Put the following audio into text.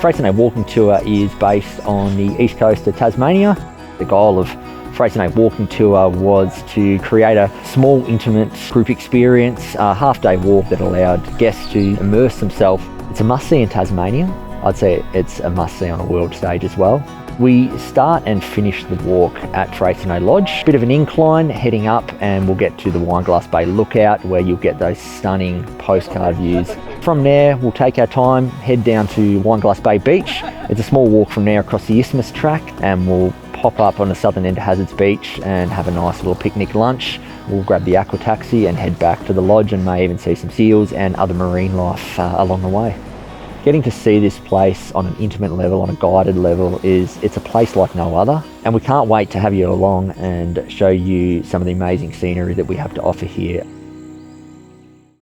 Freycinet Walking Tour is based on the east coast of Tasmania. The goal of Freycinet Walking Tour was to create a small, intimate group experience, a half-day walk that allowed guests to immerse themselves. It's a must-see in Tasmania. I'd say it's a must-see on a world stage as well. We start and finish the walk at Freycinet Lodge. Bit of an incline heading up, and we'll get to the Wineglass Bay lookout where you'll get those stunning postcard views. From there, we'll take our time, head down to Wineglass Bay Beach. It's a small walk from there across the Isthmus track, and we'll pop up on the southern end of Hazards Beach and have a nice little picnic lunch. We'll grab the aqua taxi and head back to the lodge, and may even see some seals and other marine life along the way. Getting to see this place on an intimate level, on a guided level, it's a place like no other. And we can't wait to have you along and show you some of the amazing scenery that we have to offer here.